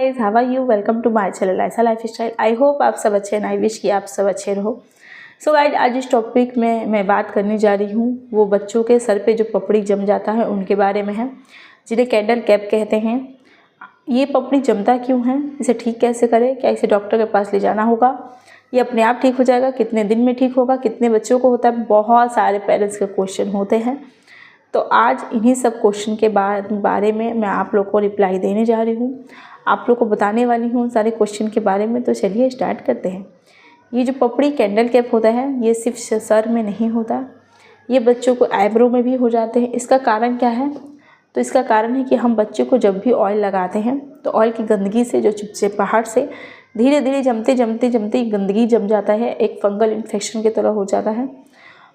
Guys, how are you? Welcome to my channel ऐसा lifestyle. I hope आप सब अच्छे हैं। आई विश कि आप सब अच्छे रहो। सो गाइस, आज इस टॉपिक में मैं बात करने जा रही हूँ वो बच्चों के सर पे जो पपड़ी जम जाता है उनके बारे में है, जिन्हें कैंडल कैप कहते हैं। ये पपड़ी जमता क्यों है, इसे ठीक कैसे करें, क्या इसे डॉक्टर के पास ले जाना होगा, ये अपने आप ठीक हो जाएगा, कितने दिन में ठीक होगा, कितने बच्चों को होता है, बहुत सारे पेरेंट्स के क्वेश्चन होते हैं। तो आज इन्हीं सब क्वेश्चन के बारे में मैं आप लोग को रिप्लाई देने जा रही हूँ, आप लोग को बताने वाली हूँ उन सारे क्वेश्चन के बारे में। तो चलिए स्टार्ट करते हैं। ये जो पपड़ी कैंडल कैप होता है ये सिर्फ सर में नहीं होता, ये बच्चों को आईब्रो में भी हो जाते हैं। इसका कारण क्या है? तो इसका कारण है कि हम बच्चे को जब भी ऑयल लगाते हैं तो ऑयल की गंदगी से, जो चिपचिपाहट से धीरे धीरे जमते गंदगी जम जाता है, एक फंगल इन्फेक्शन की तरह हो जाता है।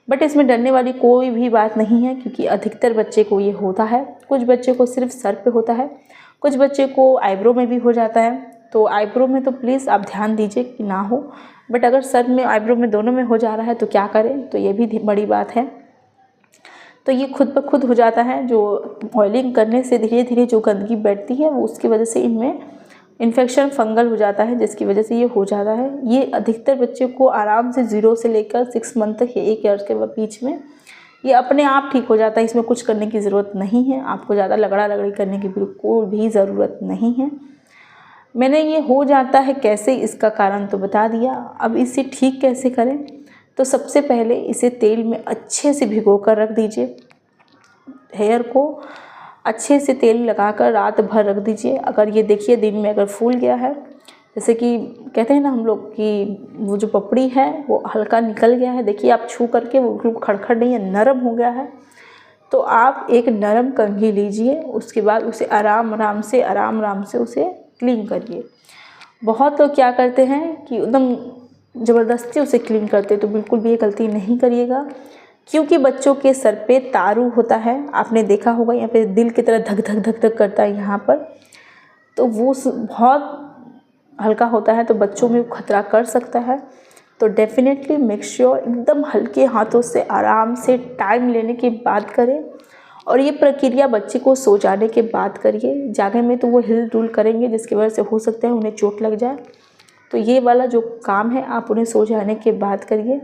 बट इसमें डरने वाली कोई भी बात नहीं है, क्योंकि अधिकतर बच्चे को ये होता है। कुछ बच्चे को सिर्फ सर पे होता है, कुछ बच्चे को आईब्रो में भी हो जाता है। तो आईब्रो में तो प्लीज़ आप ध्यान दीजिए कि ना हो, बट अगर सर में आईब्रो में दोनों में हो जा रहा है तो क्या करें, तो ये भी बड़ी बात है। तो ये खुद ब खुद हो जाता है, जो ऑयलिंग करने से धीरे धीरे जो गंदगी बैठती है वो उसकी वजह से इनमें इन्फेक्शन फंगल हो जाता है, जिसकी वजह से ये हो जाता है। ये अधिकतर बच्चे को आराम से 0 से लेकर 6 मंथ तक या 1 ईयर के बीच में ये अपने आप ठीक हो जाता है। इसमें कुछ करने की ज़रूरत नहीं है, आपको ज़्यादा लगड़ा लगड़ी करने की बिल्कुल भी ज़रूरत नहीं है। मैंने ये हो जाता है कैसे, इसका कारण तो बता दिया। अब इसे ठीक कैसे करें? तो सबसे पहले इसे तेल में अच्छे से भिगो कर रख दीजिए। हेयर को अच्छे से तेल लगाकर रात भर रख दीजिए। अगर ये देखिए दिन में अगर फूल गया है, जैसे कि कहते हैं ना हम लोग कि वो जो पपड़ी है वो हल्का निकल गया है, देखिए आप छू करके वो बिल्कुल खड़खड़ नहीं है, नरम हो गया है, तो आप एक नरम कंघी लीजिए। उसके बाद उसे आराम आराम से उसे क्लीन करिए। बहुत लोग क्या करते हैं कि एकदम ज़बरदस्ती उसे क्लीन करते, तो बिल्कुल भी ये गलती नहीं करिएगा, क्योंकि बच्चों के सर पे तारू होता है। आपने देखा होगा यहाँ पे दिल की तरह धक धक धक धक करता है यहाँ पर, तो वो बहुत हल्का होता है, तो बच्चों में खतरा कर सकता है। तो डेफिनेटली मेक श्योर एकदम हल्के हाथों से आराम से टाइम लेने के बाद करें, और ये प्रक्रिया बच्चे को सो जाने के बाद करिए। जागे में तो वो हिल डुल करेंगे, जिसकी वजह से हो सकता है उन्हें चोट लग जाए। तो ये वाला जो काम है आप उन्हें सो जाने के बाद करिए।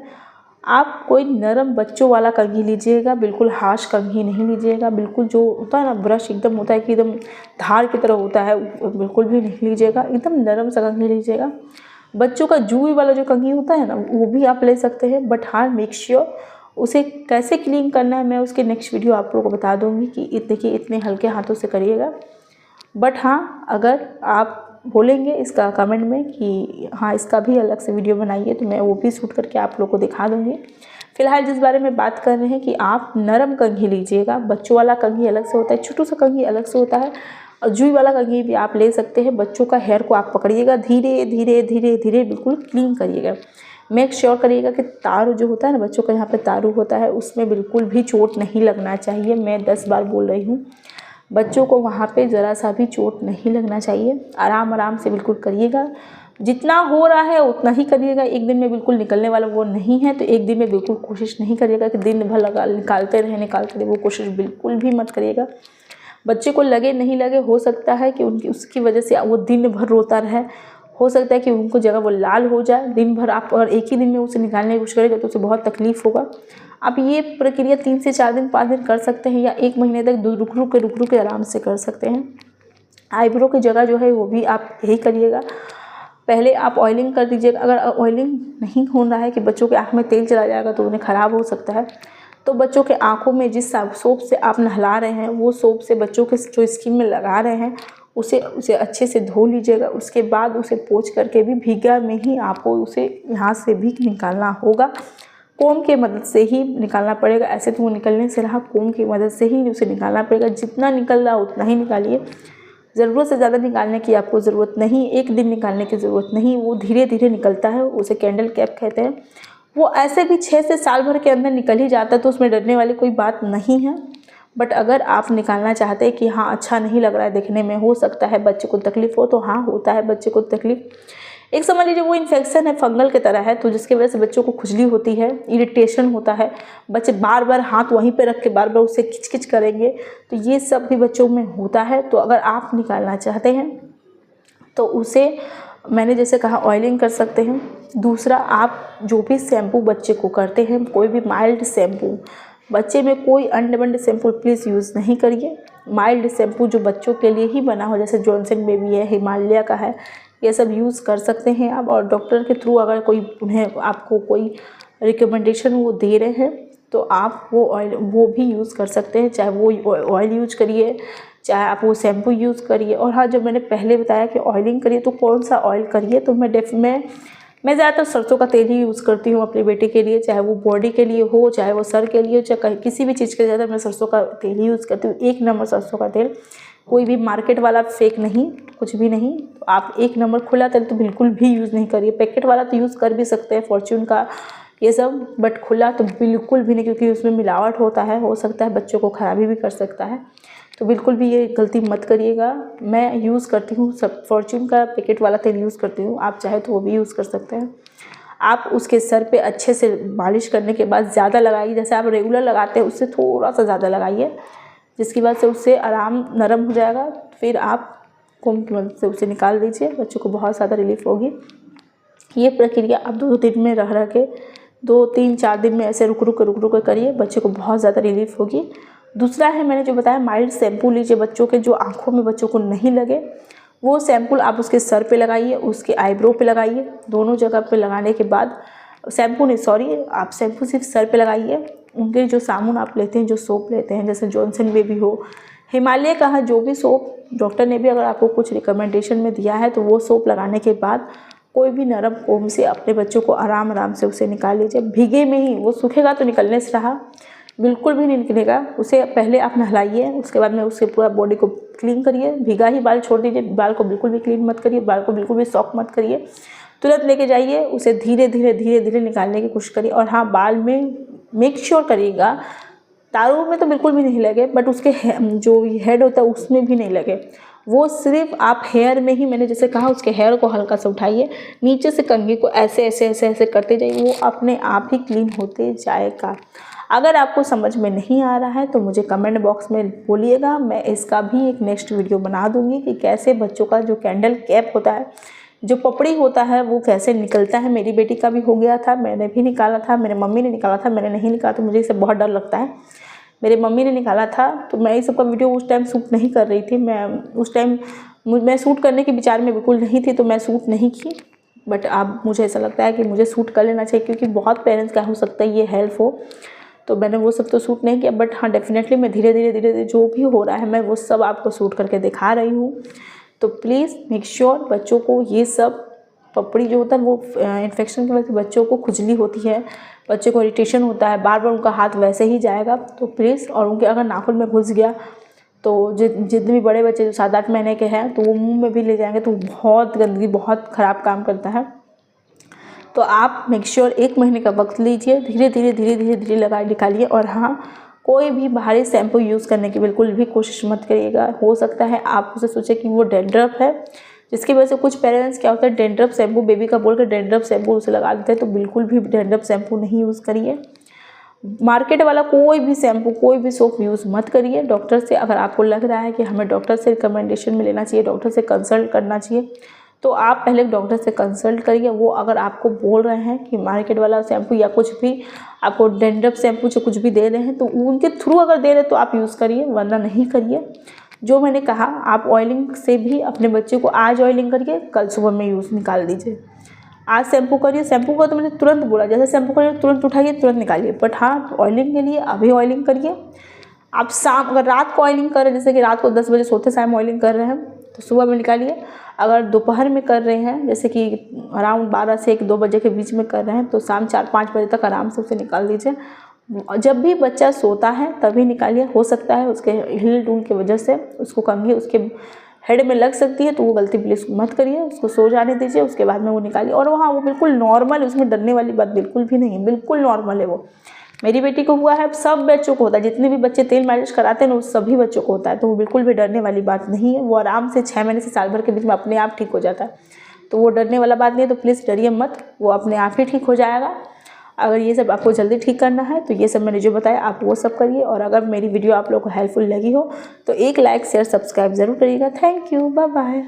आप कोई नरम बच्चों वाला कंघी लीजिएगा, बिल्कुल हार्श कंघी नहीं लीजिएगा। बिल्कुल जो होता है ना ब्रश एकदम होता है कि एकदम धार की तरह होता है, बिल्कुल भी नहीं लीजिएगा। एकदम नरम सा कंघी लीजिएगा। बच्चों का जूई वाला जो कंघी होता है ना वो भी आप ले सकते हैं, बट हाँ मेक श्योर उसे कैसे क्लीन करना है मैं उसके नेक्स्ट वीडियो आप लोगों को बता दूँगी कि इतने हल्के हाथों से करिएगा। बट हाँ, अगर आप बोलेंगे इसका कमेंट में कि हाँ इसका भी अलग से वीडियो बनाइए, तो मैं वो भी शूट करके आप लोग को दिखा दूँगी। फिलहाल जिस बारे में बात कर रहे हैं कि आप नरम कंघी लीजिएगा। बच्चों वाला कंघी अलग से होता है, छोटू सा कंघी अलग से होता है, और जुई वाला कंघी भी आप ले सकते हैं। बच्चों का हेयर को आप पकड़िएगा, धीरे धीरे धीरे धीरे बिल्कुल क्लीन करिएगा। मेक श्योर करिएगा कि तारू जो होता है ना, बच्चों का यहाँ पे तारू होता है, उसमें बिल्कुल भी चोट नहीं लगना चाहिए। मैं 10 बार बोल रही हूँ, बच्चों को वहाँ पे ज़रा सा भी चोट नहीं लगना चाहिए। आराम से बिल्कुल करिएगा, जितना हो रहा है उतना ही करिएगा। एक दिन में बिल्कुल निकलने वाला वो नहीं है, तो एक दिन में बिल्कुल कोशिश नहीं करिएगा कि दिन भर निकालते रहे, वो कोशिश बिल्कुल भी मत करिएगा। बच्चे को लगे नहीं लगे, हो सकता है कि उसकी वजह से वो दिन भर रोता रहे, हो सकता है कि उनको जगह वो लाल हो जाए दिन भर। आप अगर एक ही दिन में उसे निकालने की कोशिश करेंगे तो उसे बहुत तकलीफ़ होगा। आप ये प्रक्रिया 3 से 4 दिन 5 दिन कर सकते हैं, या 1 महीने तक रुक के आराम से कर सकते हैं। आईब्रो की जगह जो है वो भी आप यही करिएगा। पहले आप ऑयलिंग कर दीजिएगा। अगर ऑयलिंग नहीं हो रहा है कि बच्चों के आँख में तेल चला जाएगा तो उन्हें ख़राब हो सकता है, तो बच्चों के आँखों में जिस सोप से आप नहला रहे हैं वो सोप से बच्चों के जो स्किन में लगा रहे हैं उसे अच्छे से धो लीजिएगा। उसके बाद उसे पोंछ करके भी भीगा में ही आपको उसे यहाँ से भी निकालना होगा। कोम की मदद से ही निकालना पड़ेगा, ऐसे तो वो निकलने से रहा, कोम की मदद से ही उसे निकालना पड़ेगा। जितना निकल रहा उतना ही निकालिए, ज़रूरत से ज़्यादा निकालने की आपको ज़रूरत नहीं, एक दिन निकालने की ज़रूरत नहीं, वो धीरे धीरे निकलता है, उसे कैंडल कैप कहते हैं। वो ऐसे भी 6 से साल भर के अंदर निकल ही जाता है, तो उसमें डरने वाली कोई बात नहीं है। बट अगर आप निकालना चाहते हैं कि हाँ अच्छा नहीं लग रहा है देखने में, हो सकता है बच्चे को तकलीफ़ हो, तो हाँ होता है बच्चे को तकलीफ़। एक समझ लीजिए वो इन्फेक्शन है, फंगल की तरह है, तो जिसकी वजह से बच्चों को खुजली होती है, इरिटेशन होता है, बच्चे बार बार हाथ वहीं पे रख के बार बार उससे खिच करेंगे, तो ये सब भी बच्चों में होता है। तो अगर आप निकालना चाहते हैं तो उसे मैंने जैसे कहा ऑयलिंग कर सकते हैं। दूसरा, आप जो भी शैम्पू बच्चे को करते हैं, कोई भी माइल्ड शैम्पू, बच्चे में कोई अंडे शैम्पू प्लीज़ यूज़ नहीं करिए। माइल्ड शैम्पू जो बच्चों के लिए ही बना हो, जैसे जॉनसन बेबी है, हिमालय का है, ये सब यूज़ कर सकते हैं आप। और डॉक्टर के थ्रू अगर कोई उन्हें आपको कोई रिकमेंडेशन वो दे रहे हैं तो आप वो भी यूज़ कर सकते हैं। चाहे वो ऑयल यूज करिए, चाहे आप वो शैम्पू यूज़ करिए। और हाँ, जब मैंने पहले बताया कि ऑयलिंग करिए तो कौन सा ऑयल करिए, तो मैं ज़्यादातर सरसों का तेल ही यूज़ करती हूँ अपने बेटे के लिए, चाहे वो बॉडी के लिए हो, चाहे वो सर के लिए हो, चाहे किसी भी चीज़ के ज़्यादा मैं सरसों का तेल ही यूज़ करती हूँ। 1 नंबर सरसों का तेल, कोई भी मार्केट वाला फेक नहीं, कुछ भी नहीं। तो आप 1 नंबर खुला तेल तो बिल्कुल भी यूज़ नहीं करिए। पैकेट वाला तो यूज़ कर भी सकते हैं, फॉर्च्यून का ये सब, बट खुला तो बिल्कुल भी नहीं, क्योंकि उसमें मिलावट होता है, हो सकता है बच्चों को खराबी भी कर सकता है। तो बिल्कुल भी ये गलती मत करिएगा। मैं यूज़ करती हूँ सब फॉर्च्यून का पैकेट वाला तेल यूज़ करती हूँ, आप चाहे तो वो भी यूज़ कर सकते हैं। आप उसके सर पे अच्छे से मालिश करने के बाद ज़्यादा लगाइए, जैसे आप रेगुलर लगाते हैं उससे थोड़ा सा ज़्यादा लगाइए, जिसकी वजह से उससे आराम नरम हो जाएगा। फिर आप कोम की मदद से उसे निकाल दीजिए, बच्चों को बहुत ज़्यादा रिलीफ होगी। ये प्रक्रिया आप 2 दिन में रह के 2, 3, 4 दिन में ऐसे रुक रुक करिए, बच्चे को बहुत ज़्यादा रिलीफ होगी। दूसरा है, मैंने जो बताया माइल्ड शैम्पू लीजिए बच्चों के, जो आँखों में बच्चों को नहीं लगे, वो शैम्पू आप उसके सर पे लगाइए, उसके आईब्रो पे लगाइए। दोनों जगह पे लगाने के बाद आप शैम्पू सिर्फ सर पे लगाइए। उनके जो साबुन आप लेते हैं, जो सोप लेते हैं, जैसे जॉनसन बेबी हो, हिमालय का है, जो भी सोप डॉक्टर ने भी अगर आपको कुछ रिकमेंडेशन में दिया है, तो वो सोप लगाने के बाद कोई भी नरम कोम से अपने बच्चों को आराम से उसे निकाल लीजिए। भीगे में ही, वो सूखेगा तो निकलने से रहा, बिल्कुल भी नहीं निकलेगा। उसे पहले आप नहलाइए, उसके बाद में उसके पूरा बॉडी को क्लीन करिए। भीगा ही बाल छोड़ दीजिए, बाल को बिल्कुल भी क्लीन मत करिए, बाल को बिल्कुल भी सॉक मत करिए। तुरंत लेके जाइए, उसे धीरे धीरे निकालने की कोशिश करिए। और हाँ, बाल में मेक श्योर करिएगा तारों में तो बिल्कुल भी नहीं लगे, बट उसके जो हेड होता है उसमें भी नहीं लगे। वो सिर्फ आप हेयर में ही, मैंने जैसे कहा, उसके हेयर को हल्का सा उठाइए, नीचे से कंघी को ऐसे करते जाइए, वो अपने आप ही क्लीन होते जाएगा। अगर आपको समझ में नहीं आ रहा है तो मुझे कमेंट बॉक्स में बोलिएगा, मैं इसका भी एक नेक्स्ट वीडियो बना दूंगी कि कैसे बच्चों का जो कैंडल कैप होता है, जो पपड़ी होता है, वो कैसे निकलता है। मेरी बेटी का भी हो गया था, मैंने भी निकाला था, मेरे मम्मी ने निकाला था, मैंने नहीं निकाला, तो मुझे इससे बहुत डर लगता है। मेरे मम्मी ने निकाला था, तो मैं इस सब का वीडियो उस टाइम शूट नहीं कर रही थी। मैं शूट करने के विचार में बिल्कुल नहीं थी, तो मैं शूट नहीं की। बट अब मुझे ऐसा लगता है कि मुझे शूट कर लेना चाहिए, क्योंकि बहुत पेरेंट्स का हो सकता है ये हेल्प हो। तो मैंने वो सब तो शूट नहीं किया, बट हाँ, डेफिनेटली मैं धीरे धीरे जो भी हो रहा है, मैं वो सब आपको शूट करके दिखा रही हूँ। तो प्लीज़ मेक श्योर बच्चों को ये सब पपड़ी जो होता है, वो इन्फेक्शन की वजह से बच्चों को खुजली होती है, बच्चे को इरिटेशन होता है, बार बार उनका हाथ वैसे ही जाएगा। तो प्लीज़, और उनके अगर नाखून में घुस गया तो जितने भी बड़े बच्चे जो 7-8 महीने के हैं, तो वो मुंह में भी ले जाएंगे, तो बहुत गंदगी, बहुत ख़राब काम करता है। तो आप मेक श्योर 1 महीने का वक्त लीजिए, धीरे धीरे लगा निकालिए। और हाँ, कोई भी भारी शैम्पू यूज़ करने की बिल्कुल भी कोशिश मत करिएगा। हो सकता है आप उसे सोचे कि वो डैंड्रफ है, जिसकी वजह से कुछ पेरेंट्स क्या होता है, डैंड्रफ शैम्पू बेबी का बोल कर डैंड्रफ शैम्पू उसे लगा देते हैं। तो बिल्कुल भी डैंड्रफ शैम्पू नहीं यूज़ करिए। मार्केट वाला कोई भी शैम्पू, कोई भी सोप यूज़ मत करिए। डॉक्टर से, अगर आपको लग रहा है कि हमें डॉक्टर से रिकमेंडेशन में लेना चाहिए, डॉक्टर से कंसल्ट करना चाहिए, तो आप पहले डॉक्टर से कंसल्ट करिए। वो अगर आपको बोल रहे हैं कि मार्केट वाला शैम्पू या कुछ भी आपको डैंड्रफ शैम्पू से कुछ भी दे रहे हैं, तो उनके थ्रू अगर दे रहे हैं तो आप यूज़ करिए, वरना नहीं करिए। जो मैंने कहा, आप ऑयलिंग से भी अपने बच्चे को आज ऑयलिंग करिए, कल सुबह में यूज़ निकाल दीजिए। आज शैम्पू करिए, शैम्पू का तो मैंने तुरंत बोला, जैसे शैम्पू करिए तुरंत उठाइए, तुरंत निकालिए। बट हाँ, ऑयलिंग के लिए अभी ऑयलिंग करिए। आप शाम, अगर रात को ऑयलिंग कर रहे हैं, जैसे कि रात को 10 बजे सोते टाइम ऑयलिंग कर रहे हैं, तो सुबह में निकालिए। अगर दोपहर में कर रहे हैं, जैसे कि अराउंड 12 से 1-2 बजे के बीच में कर रहे हैं, तो शाम 4-5 बजे तक आराम से उसे निकाल दीजिए। जब भी बच्चा सोता है तभी निकालिए। हो सकता है उसके हिल डुल की वजह से उसको कंघी उसके हेड में लग सकती है, तो वो गलती प्लीज़ मत करिए, उसको सो जाने दीजिए, उसके बाद में वो निकालिए। और वहाँ वो बिल्कुल नॉर्मल, उसमें डरने वाली बात बिल्कुल भी नहीं है, बिल्कुल नॉर्मल है वो। मेरी बेटी को हुआ है, सब बच्चों को होता है, जितने भी बच्चे तेल मालिश कराते हैं ना, उस सभी बच्चों को होता है। तो वो बिल्कुल भी डरने वाली बात नहीं है, वो आराम से 6 महीने से साल भर के बीच में अपने आप ठीक हो जाता है। तो वो डरने वाला बात नहीं है, तो प्लीज़ डरिए मत, वो अपने आप ही ठीक हो जाएगा। अगर ये सब आपको जल्दी ठीक करना है, तो ये सब मैंने जो बताया आप वो सब करिए। और अगर मेरी वीडियो आप लोगों को हेल्पफुल लगी हो तो एक लाइक, शेयर, सब्सक्राइब ज़रूर करिएगा। Thank you, bye bye.